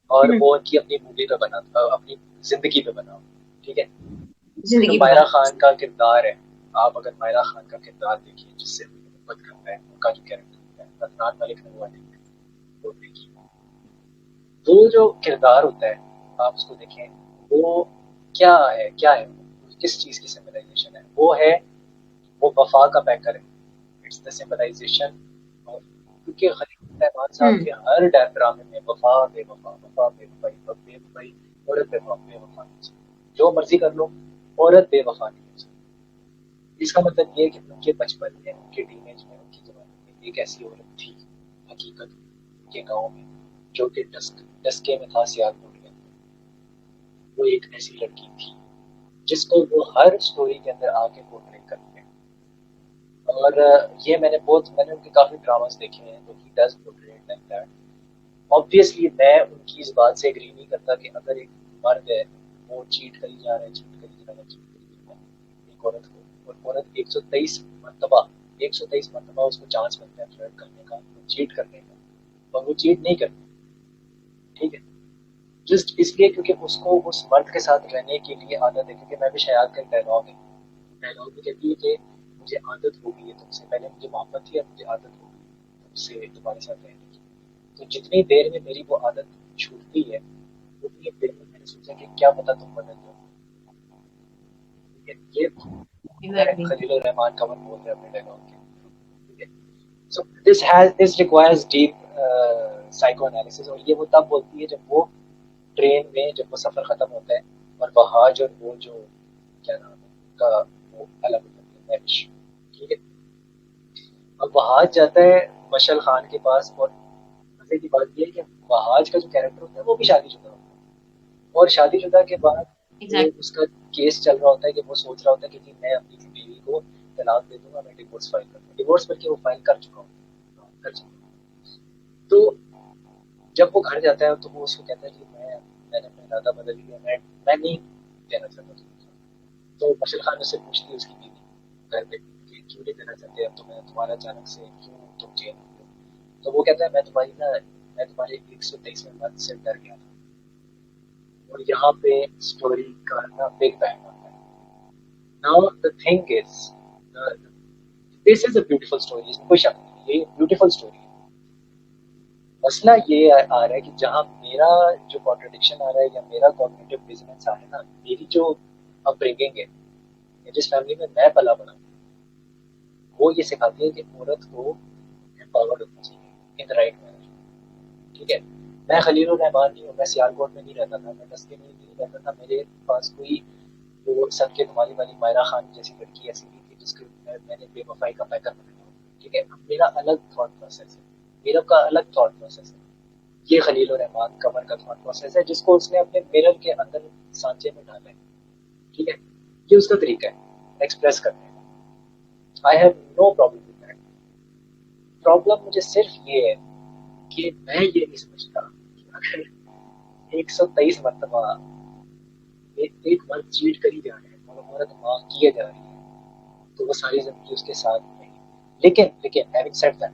और वो उनकी अपनी मूवी पे बना था, अपनी जिंदगी पे बना हुआ, ठीक है। जो जिंदगी पे मायरा बना। खान का किरदार है, आप अगर मायरा खान का किरदार देखिए, जिससे वो मोहब्बत करता है, उनका जो कैरेक्टर है, अदनान मलिक ने हुआ है, तो देखिए वो जो किरदार होता है, आप उसको देखें, वो क्या है, किस चीज की सिंबलाइजेशन है, वो वफा का पैकर है। इट्स द सिंबलाइजेशन ऑफ, क्योंकि खलील रहमान साहब हम्म। के हर ड्रामे में वफा बेवफा, वफा बेवफाई, बेवफाई, औरत बेवफा नहीं चाहिए। जो मर्जी कर लो, औरत बेवफा नहीं हो सकती। इसका मतलब ये है कि उनके बचपन में, उनके टीनेज में, उनकी जवानी में एक ऐसी औरत थी हकीकत में, उनके गाँव में, जो कि डस्के में था सियालकोट में। वो एक ऐसी लड़की थी जिसको वो हर स्टोरी के अंदर आके पोर्ट्रेट करते हैं। और मैंने उनके काफी ड्रामास देखे हैं, तो he does portrait like that. Obviously मैं उनकी इस बात से एग्री नहीं करता कि अगर एक मर्द है, वो चीट करी जा रहा है, चीट करी जा रहा है, चीट करी जा रहा है एक औरत को, और औरत 123 मरतबा उसको चांस मिलता है फ्लर्ट करने का, चीट करने का, और वो चीट नहीं करती, ठीक है। जस्ट इसलिए क्योंकि उसको उस मर्द के साथ रहने के लिए आदत है, क्योंकि मैं भी शायद का डायलॉग है, डायलॉग में कहती है कि मुझे आदत हो गई है तुमसे, पहले मुझे मोहब्बत थी, अब मुझे आदत हो गई है तुमसे, तुम्हारे साथ रहने की। तो जितनी देर में मेरी वो आदत छूटती है, उतनी देर में मैंने सोचा कि क्या पता तुम बदल जाओ। ये एग्जैक्टली। खलील रहमान कमर बोल रहे हैं अपने डायलॉग के। So this requires deep psycho और ये वो तब बोलती है जब वो ट्रेन में जब वो सफर खत्म होता है और वहाज और वो जो क्या नाम है उनका वो अलग हो जाते हैं, ठीक है। अब वहाज जाता है मशल खान के पास और मजे की बात ये है कि वहाज का जो कैरेक्टर होता है वो भी शादीशुदा होता है और शादीशुदा के बाद वो एग्जैक्टली। उसका केस चल रहा होता है कि वो सोच रहा होता है कि जी मैं अपनी बीवी को तलाक दे दूंगा, मैं डिवोर्स फाइल कर दूंगा, डिवोर्स बल्कि वो फाइल कर चुका हूँ, कर चुका हूँ। तो जब वो घर जाता है तो वो उसको कहता है कि मैंने अपना इरादा बदल लिया, मैं नहीं देना चाहता तुमको। तो बशीर खान उससे पूछती है उसकी बीवी घर पे कि क्यों नहीं देना चाहते, अब तो मैं तुम्हारा अचानक से क्यों तुम जेल में हो। तो वो कहता है मैं तुम्हारे 123वें मंथ से डर गया था। और यहाँ पे स्टोरी का ना बिग बैंग आता है। Now the thing is this is a beautiful story, इसमें कोई शक नहीं, ये ब्यूटीफुल स्टोरी है। मसला ये आ रहा है कि जहाँ मेरा जो कॉन्ट्रडिक्शन आ रहा है या मेरा कॉग्निटिव डिसोनेंस आ रहा है ना, मेरी जो अपब्रिंगिंग है या जिस फैमिली में मैं पला बड़ा वो ये सिखाती है कि औरत को एम्पावर्ड होना चाहिए इन द राइट मैनर, ठीक है। मैं खलील रहमान नहीं हूँ, मैं सियालकोट में नहीं रहता था, मैं दसके में नहीं रहता था, मेरे पास कोई वो सबके तुम्हारी वाली मायरा खान जैसी लड़की ऐसी नहीं थी जिसके मैंने बेवफाई का पैकर बनाया, ठीक है। अब मेरा अलग थॉट प्रोसेस है, मेरा का अलग थॉट प्रोसेस है। ये खलील रहमान कमर का थॉट प्रोसेस है जिसको उसने अपने मिरर के अंदर सांचे में डाला है, ठीक है। ये उसका तरीका है एक्सप्रेस करने का। I have no problem with that. Problem मुझे सिर्फ ये है कि मैं ये नहीं समझता कि अगर 123 मरतबा एक मर्द चीट करी जा रहे हैं और औरत माफ किए जा रही है तो वो सारी जिंदगी उसके साथ नहीं। लेकिन लेकिन हैविंग सेड दैट,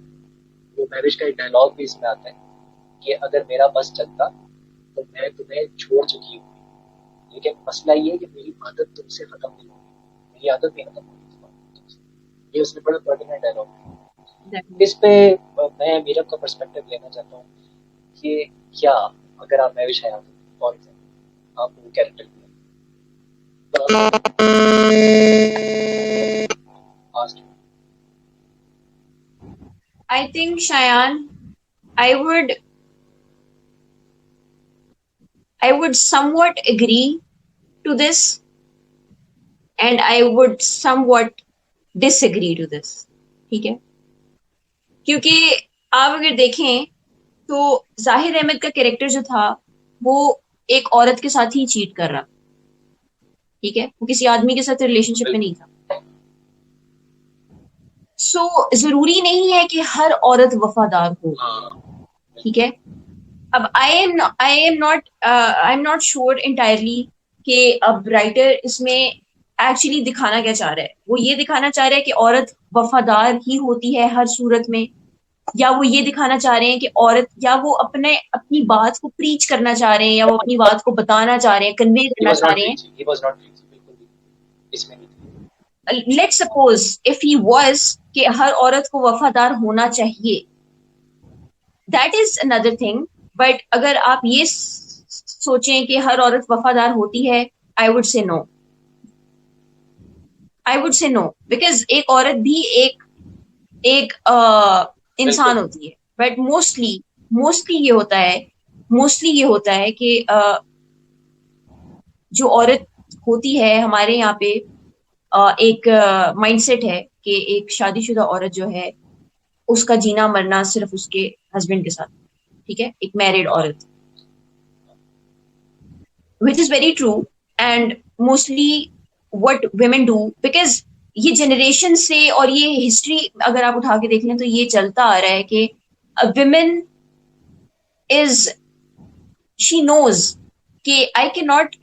वो मैरिज का एक डायलॉग भी इसमें आता है कि अगर मेरा बस चलता तो मैं तुम्हें छोड़ चुकी हूँ, लेकिन मसला ये है कि मेरी आदत तुमसे खत्म नहीं होगी, मेरी आदत नहीं खत्म होगी तुमसे। ये उसने बड़ा पर्टिनेंट डायलॉग है। एग्जैक्टली। इस पे मैं मीरब का पर्सपेक्टिव लेना चाहता हूँ कि क्या अगर आप मैविश हयात फॉर एग्जाम्पल आप वो कैरेक्टर आस्ट I think Shayan, I would I would somewhat agree to this, and I would somewhat disagree to this. ठीक है, क्योंकि आप अगर देखें तो जाहिर अहमद का कैरेक्टर जो था वो एक औरत के साथ ही चीट कर रहा, ठीक है, वो किसी आदमी के साथ रिलेशनशिप में नहीं था। सो जरूरी नहीं है कि हर औरत वफादार हो, ठीक है। अब आई एम नॉट श्योर इंटायरली कि अब राइटर इसमें एक्चुअली दिखाना क्या चाह रहा है। वो ये दिखाना चाह रहा है कि औरत वफादार ही होती है हर सूरत में, या वो ये दिखाना चाह रहे हैं कि औरत, या वो अपनी बात को प्रीच करना चाह रहे हैं, या वो अपनी बात को बताना चाह रहे हैं, कन्वे ही करना वाज चाह नॉट रहे हैं। Preaching, he was not preaching, बिल्कुल भी इसमें नहीं थी। Let's suppose if he was कि हर औरत को वफादार होना चाहिए, that is another thing. But अगर आप ये सोचें कि हर औरत वफादार होती है, I would say no. I would say no, because एक औरत भी एक एक इंसान बिल्कुल होती है। बट मोस्टली ये होता है, मोस्टली ये होता है कि जो औरत होती है हमारे यहाँ पे, एक माइंडसेट है कि एक शादीशुदा औरत जो है उसका जीना मरना सिर्फ उसके हस्बैंड के साथ, ठीक है, एक मैरिड हाँ औरत, which is very true. And mostly what women do, because ये जनरेशन से और ये हिस्ट्री अगर आप उठा के देख लें तो ये चलता आ रहा है कि विमेन इज, शी नोज कि I can not,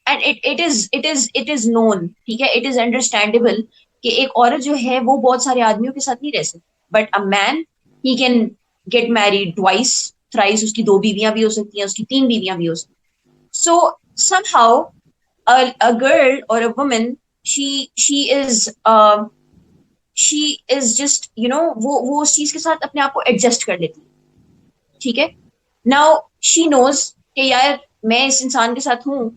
and it is known, ठीक है, इट इज अंडरस्टैंडेबल कि एक औरत जो है वो बहुत सारे आदमियों के साथ नहीं रह सकती, but a man he can get married twice thrice, उसकी दो बीवियां भी हो सकती हैं, उसकी तीन बीवियां भी हो सकती हैं। सो somehow a girl or a woman, she she is uh, she is just वो उस चीज के साथ अपने आप को एडजस्ट कर लेती है, ठीक है। नाउ शी नोज कि यार मैं इस इंसान के साथ हूँ,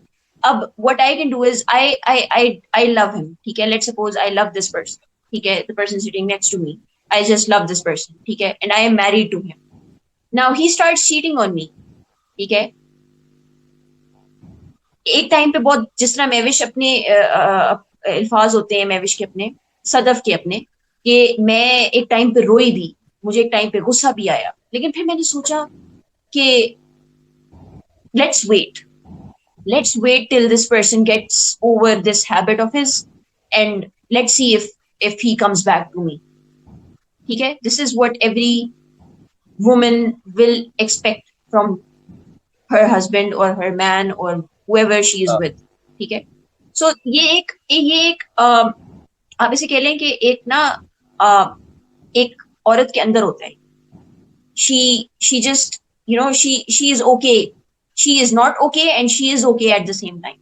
अब what I can do is I love him, ठीक है, let's suppose I love this person, ठीक है, the person sitting next to me, I just love this person, ठीक है, and I am married to him. Now he starts cheating on me, ठीक है. एक time पे बहुत, जिस तरह महविश अपने अल्फाज होते हैं महविश के अपने, सदफ के अपने, कि मैं एक टाइम पे रोई भी, मुझे एक टाइम पे गुस्सा भी आया, लेकिन फिर मैंने सोचा कि let's wait, let's wait till this person gets over this habit of his, and let's see if he comes back to me, ठीक है. This is what every woman will expect from her husband or her man or whoever she is with, ठीक है. So ये एक आप इसे कह लें कि एक ना एक औरत के अंदर होता है. she just, you know, she is okay, she is not okay, and she is okay at the same time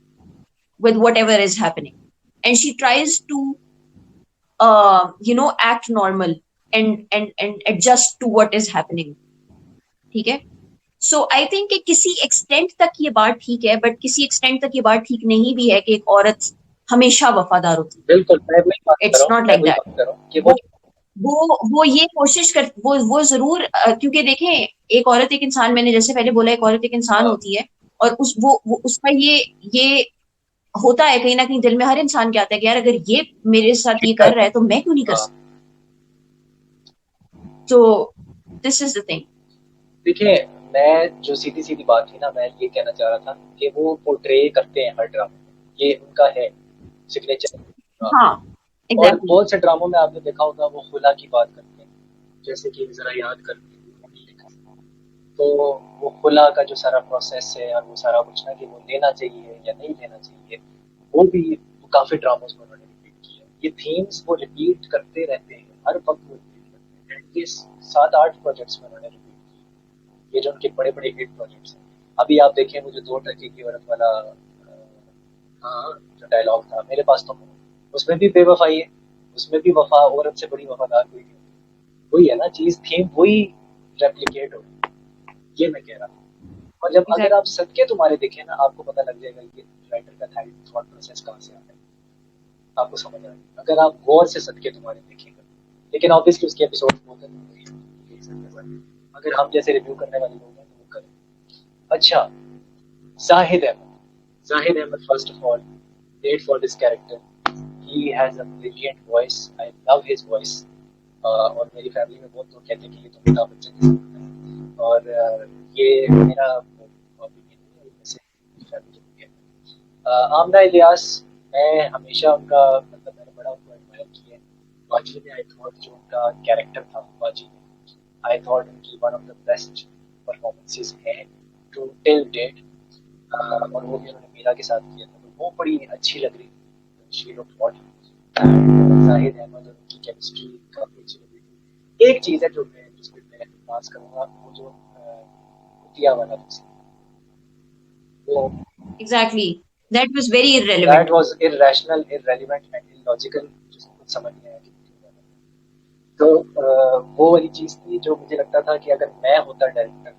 with whatever is happening, and she tries to you know, act normal and adjust to what is happening, ठीक है. सो I think कि किसी extent तक ये बात ठीक है, but किसी एक्सटेंट तक ये बात ठीक नहीं भी है कि एक औरत हमेशा वफादार होती है. बिल्कुल, मैं वही बात कर इट्स रहा हूँ, नॉट मैं लाइक वही दैट. बात कर रहा हूँ कि वो ये कोशिश कर, वो जरूर क्योंकि देखें, एक औरत एक इंसान, मैंने जैसे पहले बोला, एक औरत एक इंसान होती है, और वो उसका ये होता है कहीं ना कहीं दिल में, हर इंसान के आता है कि यार अगर ये मेरे साथ ये कर रहा है तो मैं क्यों नहीं कर सकता. तो दिस इज द थिंग. देखिए, मैं जो सीधी बात थी ना, मैं ये कहना चाह रहा था कि वो पोर्ट्रे करते हैं हर ड्रामे में, ये उनका है सिग्नेचर. हाँ, और एग्जैक्टली. बहुत से ड्रामों में आपने देखा होगा वो खुला की बात करते हैं, जैसे कि जरा याद करते हैं, तो वो खुला का जो सारा प्रोसेस है और वो सारा कुछ ना, कि वो लेना चाहिए या नहीं लेना चाहिए, वो भी काफी ड्रामोस में उन्होंने रिपीट किया. ये थीम्स वो रिपीट करते रहते हैं, हर वक्त वो रिपीट करते हैं. ये 7-8 प्रोजेक्ट्स में उन्होंने रिपीट किया, ये जो उनके बड़े बड़े हिट प्रोजेक्ट्स हैं. अभी आप देखें, वो जो 2 टके की औरत वाला हाँ, जो डायलॉग था, मेरे पास तो उसमें भी बेवफाई है, उसमें भी वफा औरत से बड़ी वफादार कोई नहीं. वही है ना चीज, थीम वही रेप्लिकेट हो रही है, ये मैं कह रहा हूँ. और जब अगर आप सदके तुम्हारे देखें ना, आपको पता लग जाएगा कि राइटर का थॉट प्रोसेस कहाँ से आता है, आपको समझ आएगा अगर आप गौर से सदके तुम्हारे देखेंगे. लेकिन ऑब्वियसली उसके एपिसोड होते हैं, अगर हम जैसे रिव्यू करने वाले लोग हैं तो वो करें. अच्छा, Zahid Ahmed first of all, great for this character. He has a brilliant voice. I love his voice. और मेरी फैमिली में बहुत लोग कहते हैं कि ये तो अमिताभ बच्चन जैसा लगता है, और ये मेरा ओपिनियन है. आमना इलियास, मैं हमेशा उनका, मतलब मैंने बड़ा उनको एडमायर किया है. बाजी में आई थॉट जो उनका कैरेक्टर था बाजी में, आई थॉट उनकी one of the best performances हैं टू टिल डेट. और वो भी उन्होंने मीरा के साथ किया था, तो वो बड़ी अच्छी लग रही थी. She looked hot. Zahid Ahmed और उनकी केमिस्ट्री काफी अच्छी लग रही थी. एक चीज है जो मैं जिस पे मैं बात करूंगा, वो जो कुतिया वाला वो Exactly. That was very irrelevant. That was irrational, irrelevant and illogical, जिसको कुछ समझ नहीं आया कि तो वो वाली चीज थी जो मुझे लगता था कि अगर मैं होता डायरेक्टर,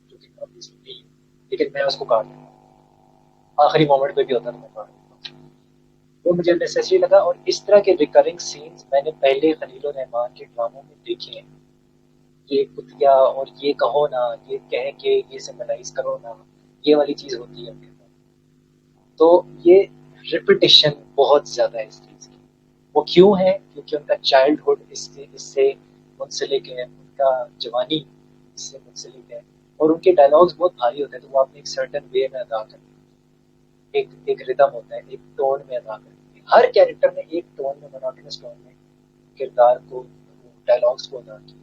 जो कि obviously नहीं, लेकिन मैं उसको काट देता, आखिरी मोमेंट पे भी होता तो मैं काट देता. वो मुझे नेसेसरी लगा. और इस तरह के रिकरिंग सीन्स मैंने पहले खलील और रहमान के ड्रामों में देखे हैं. ये कुतिया और ये कहो ना, ये कह के ये सिम्बलाइज करो ना, ये वाली चीज होती है. तो ये रिपीटिशन बहुत ज्यादा है इस चीज की. वो क्यों है? क्योंकि उनका चाइल्डहुड इससे मुंसलिक है, उनका जवानी इससे मुंसलिक है, और उनके डायलॉग्स बहुत भारी होते हैं, तो वो अपने एक सर्टेन वे में अदा करते हैं. एक रिदम होता है, एक टोन में अदा करते हैं. हर कैरेक्टर ने एक टोन में, मोनोटोनस टोन में किरदार को, डायलॉग्स को अदा किया.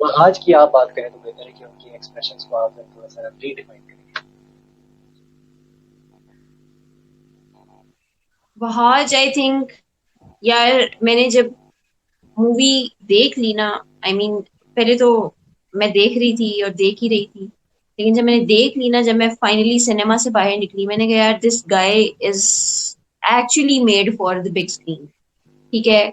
वहाज की आप बात करें तो बेहतर है कि उनके एक्सप्रेशंस को आप थोड़ा सा रीडिफाइन करें. वहाज, आई थिंक, यार मैंने जब मूवी देख ली ना, आई मीन पहले तो मैं देख रही थी और देख ही रही थी, लेकिन जब मैंने देख ली ना, जब मैं फाइनली सिनेमा से बाहर निकली, मैंने कहा यार this guy is actually made for the big screen, ठीक है.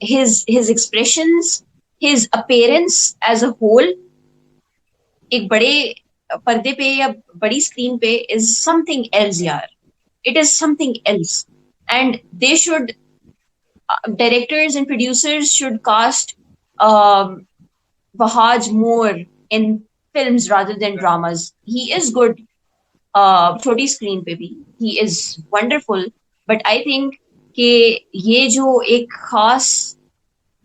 his expressions, his appearance as a whole, एक बड़े पर्दे पे या बड़ी स्क्रीन पे इज समथिंग एल्स यार. it is something else. And they should, directors and producers should cast um, Bahaj more in films rather than dramas. He is good छोटी screen पे भी he is wonderful, but I think कि ये जो एक खास,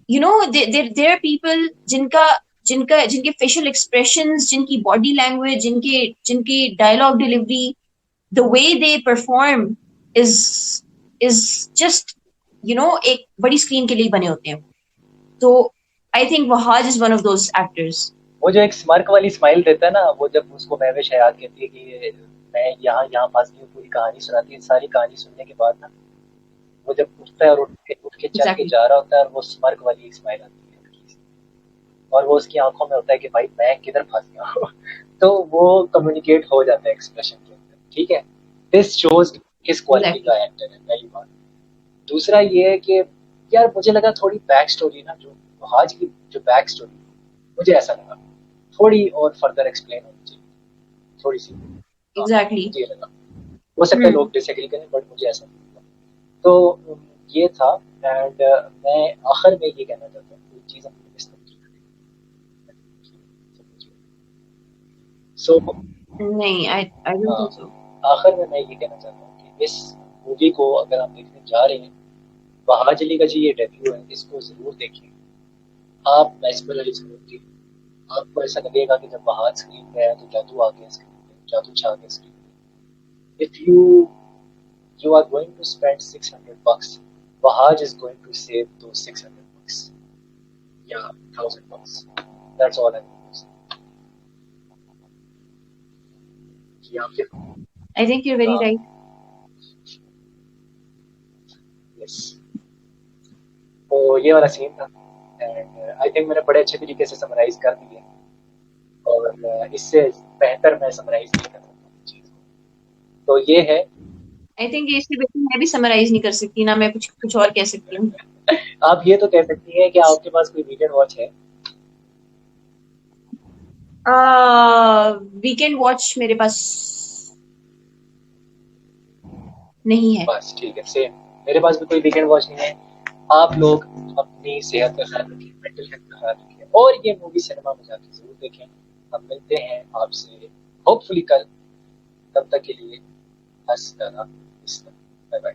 there are people जिनका जिनका जिनके facial expressions, जिनकी body language, जिनकी dialogue delivery, the way they perform is is just, एक बड़ी स्क्रीन के लिए बने होते हैं. तो I think Wahaj is one of those actors. वो जो एक स्मर्क वाली स्माइल देता है ना, वो जब उसको महविश हयात कहती है कि मैं यहाँ फंस गई हूँ, पूरी कहानी सुनाती है, सारी कहानी सुनने के बाद ना वो जब उठता है और उठ के चल के Exactly. जा रहा होता है और वो स्मर्क वाली एक स्माइल आती है हल्की सी, और वो उसकी आंखों में होता है कि भाई मैं किधर फंस गया हूँ तो वो कम्युनिकेट हो जाता है एक्सप्रेशन के अंदर. ठीक है, दिस शोज किस क्वालिटी Exactly. का एक्टर है, पहली बात. दूसरा ये है कि यार मुझे लगा थोड़ी बैक स्टोरी ना, जो आज की जो बैक स्टोरी, मुझे ऐसा लगा थोड़ी और फर्दर एक्सप्लेन होनी चाहिए, थोड़ी सी. हाँ, Exactly. मुझे ये लगा. हो सकता है लोग डिसएग्री करें, बट मुझे ऐसा नहीं लगा. तो ये था. एंड मैं आखिर में ये कहना चाहता हूँ, कोई चीज़ हमने मिस नहीं की. सो नहीं, I don't think so. आखिर में मैं ये कहना चाहता हूँ कि इस मूवी को अगर आप देखने जा रहे हैं, बहाज अली का जी ये डेब्यू है, इसको ज़रूर देखिए. आप मेस्मराइज होंगे. आपको ऐसा लगेगा कि जब बहाज स्क्रीन पे है तो जादू आ गया स्क्रीन पे, जादू छा गया स्क्रीन पे. If you are going to spend $600, Bahaj is going to save those $600. Yeah, $1,000. That's all I need to say. Yeah, I think you're very right. yes. तो ये वाला सीन था. एंड आई थिंक मैंने बड़े अच्छे तरीके से समराइज कर दिया, और इससे बेहतर मैं समराइज नहीं कर सकता चीज़ को. तो ये है. I think इससे बेहतर मैं भी समराइज नहीं कर सकती ना, मैं कुछ कुछ और कह सकती हूँ. आप ये तो कह सकती हैं कि आपके पास कोई वीकेंड वॉच है. वीकेंड वॉच मेरे पास नहीं है. बस ठीक है, सेम. मेरे पास भी कोई वीकेंड वॉच नहीं है. आप लोग अपनी सेहत का ख्याल रखें, मेंटल हेल्थ का ख्याल रखें, और ये मूवी सिनेमा में जाके जरूर देखें. हम मिलते हैं आपसे होपफुली कल. तब तक के लिए हंसता रहा. Bye bye.